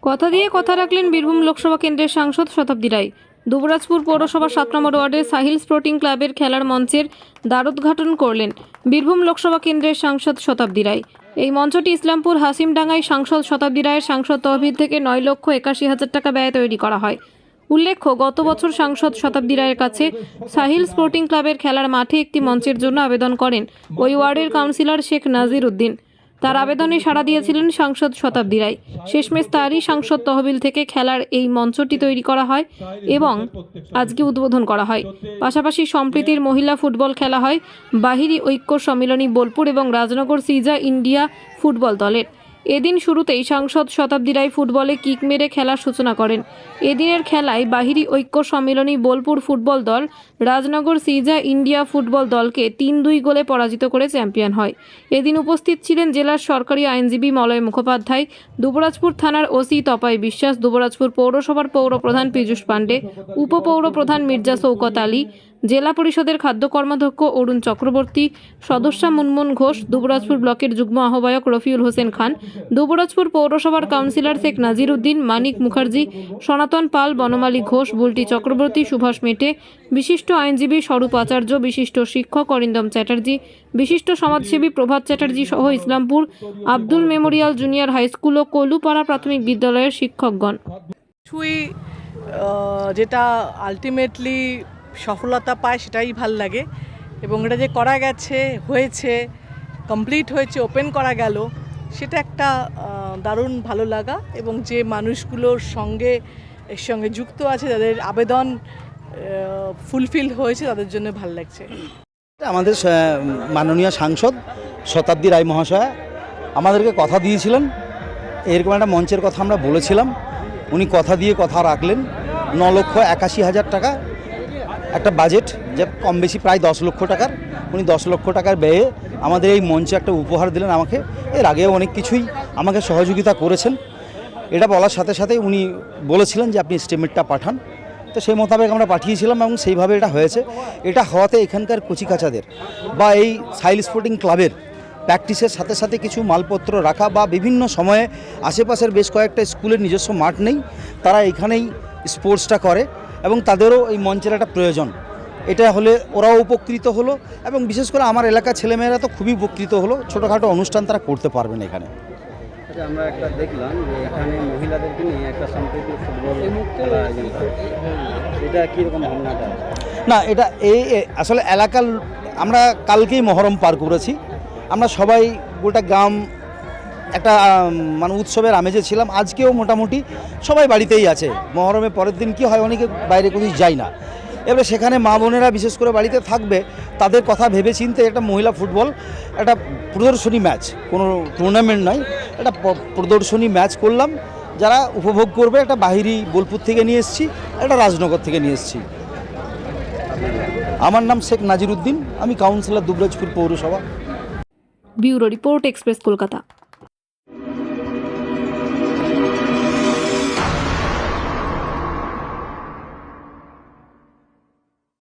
কথা দিয়ে কথা রাখলেন বীরভূম লোকসভা কেন্দ্রের সাংসদ শতাব্দী রায়। দুবরাজপুর পৌরসভার 7 নম্বর ওয়ার্ডের সাহিল স্পোর্টিং ক্লাবের খেলার মঞ্চের দ্বারোদ্ঘাটন করলেন বীরভূম লোকসভা কেন্দ্রের সাংসদ শতাব্দী রায়। এই মঞ্চটি ইসলামপুর হাসিমডাঙ্গায় সাংসদ শতাব্দী রায়ের সাংসদ তহবিল থেকে 9,81,000 টাকা ব্যয়ে তৈরি করা হয়। উল্লেখ্য, গত বছর সাংসদ শতাব্দী রায়ের কাছে সাহিল স্পোর্টিং ক্লাবের খেলার মাঠে একটি মঞ্চের জন্য আবেদন করেন ওই ওয়ার্ডের কাউন্সিলর শেখ নাজির উদ্দিন। তার আবেদনে সাড়া দিয়েছিলেন সাংসদ শতাব্দী রায়। শেষমেশ তারই সাংসদ তহবিল থেকে খেলার এই মঞ্চটি তৈরি করা হয় এবং আজকে উদ্বোধন করা হয়। পাশাপাশি সম্প্রীতির মহিলা ফুটবল খেলা হয় বাহিরি ঐক্য সম্মিলনী বোলপুর এবং রাজনগর সিজা ইন্ডিয়া ফুটবল দলের। এদিন শুরুতেই সাংসদ শতাব্দী রায় ফুটবলে কিক মেরে খেলার সূচনা করেন। এদিনের খেলায় বাহিরি ঐক্য সম্মিলনী বোলপুর ফুটবল দল রাজনগর সিজা ইন্ডিয়া ফুটবল দলকে 3-2 গোলে পরাজিত করে চ্যাম্পিয়ন হয়। এদিন উপস্থিত ছিলেন জেলার সরকারি আইনজীবী মলয় মুখোপাধ্যায়, দুবরাজপুর থানার ওসি তপাই বিশ্বাস, দুবরাজপুর পৌরসভার পৌরপ্রধান পীযূষ পাণ্ডে, উপপৌরপ্রধান মির্জা শওকত আলী, জেলা পরিষদের খাদ্য কর্মাধ্যক্ষ অরুণ চক্রবর্তী, সদস্যা মুনমুন ঘোষ, দুবরাজপুর ব্লকের যুগ্ম আহ্বায়ক রফিউল হোসেন খান, দুবরাজপুর পৌরসভার কাউন্সিলর শেখ নাজির উদ্দিন, মানিক মুখার্জি, সনাতন পাল, বনমালী ঘোষ, বুলটি চক্রবর্তী, সুভাষ মেটে, বিশিষ্ট আইনজীবী স্বরূপ আচার্য, বিশিষ্ট শিক্ষক অরিন্দম চ্যাটার্জি, বিশিষ্ট সমাজসেবী প্রভাত চ্যাটার্জি সহ Islampur Abdul memorial junior high school ও কলুপাড়া প্রাথমিক বিদ্যালয়ের শিক্ষকগণ। যেটা আলটিমেটলি সফলতা পায় সেটাই ভাল লাগে, এবং এটা যে করা গেছে, হয়েছে, কমপ্লিট হয়েছে, ওপেন করা গেল, সেটা একটা দারুণ ভালো লাগা। এবং যে মানুষগুলোর সঙ্গে এর সঙ্গে যুক্ত আছে, যাদের আবেদন ফুলফিল হয়েছে, তাদের জন্য ভালো লাগছে। আমাদের মাননীয় সাংসদ শতাব্দী রায় মহাশয় আমাদেরকে কথা দিয়েছিলেন, এরকম একটা মঞ্চের কথা আমরা বলেছিলাম, উনি কথা দিয়ে কথা রাখলেন। 9,81,000 টাকা একটা বাজেট, যে কম বেশি প্রায় 10 লক্ষ টাকার, উনি 10 লক্ষ টাকার ব্যয়ে আমাদের এই মঞ্চে একটা উপহার দিলেন আমাকে। এর আগেও অনেক কিছুই আমাকে সহযোগিতা করেছেন। এটা বলার সাথে সাথে উনি বলেছিলেন যে আপনি এস্টিমেটটা পাঠান, তো সেই মোতাবেক আমরা পাঠিয়েছিলাম এবং সেইভাবে এটা হয়েছে। এটা হওয়াতে এখানকার কচিকাচাদের বা এই সাহিল স্পোর্টিং ক্লাবের প্র্যাকটিসের সাথে সাথে কিছু মালপত্র রাখা বা বিভিন্ন সময়ে আশেপাশের বেশ কয়েকটা স্কুলের নিজস্ব মাঠ নেই, তারা এখানেই স্পোর্টসটা করে এবং তাদেরও এই মঞ্চের একটা প্রয়োজন। এটা হলে ওরাও উপকৃত হলো এবং বিশেষ করে আমার এলাকার ছেলেমেয়েরা তো খুবই উপকৃত হলো। ছোটোখাটো অনুষ্ঠান তারা করতে পারবেন এখানে। আচ্ছা, আমরা একটা দেখলাম যে এখানে মহিলাদেরকে নিয়ে একটা সম্প্রীতি ফুটবল খেলা আয়োজন করে, এটা কীরকম ভাবনাটা? না, এটা আসলে এলাকার, আমরা কালকেই মহরম পার করেছি, আমরা সবাই গোটা গ্রাম একটা মানে উৎসবের আমেজে ছিলাম। আজকেও মোটামুটি সবাই বাড়িতেই আছে। মহরমের পরের দিন কি হয়, অনেকে বাইরে কোথাও যায় না, এবারে সেখানে মা বোনেরা বিশেষ করে বাড়িতে থাকবে, তাদের কথা ভেবে চিন্তে একটা মহিলা ফুটবল একটা প্রদর্শনী ম্যাচ, কোনো টুর্নামেন্ট নয়, একটা প্রদর্শনী ম্যাচ করলাম। যারা উপভোগ করবে, একটা বাহিরি বোলপুর থেকে নিয়ে এসেছি, একটা রাজনগর থেকে নিয়ে এসেছি। আমার নাম শেখ নাজির উদ্দিন, আমি কাউন্সিলর দুবরাজপুর পৌরসভা। Bureau report, express Kolkata.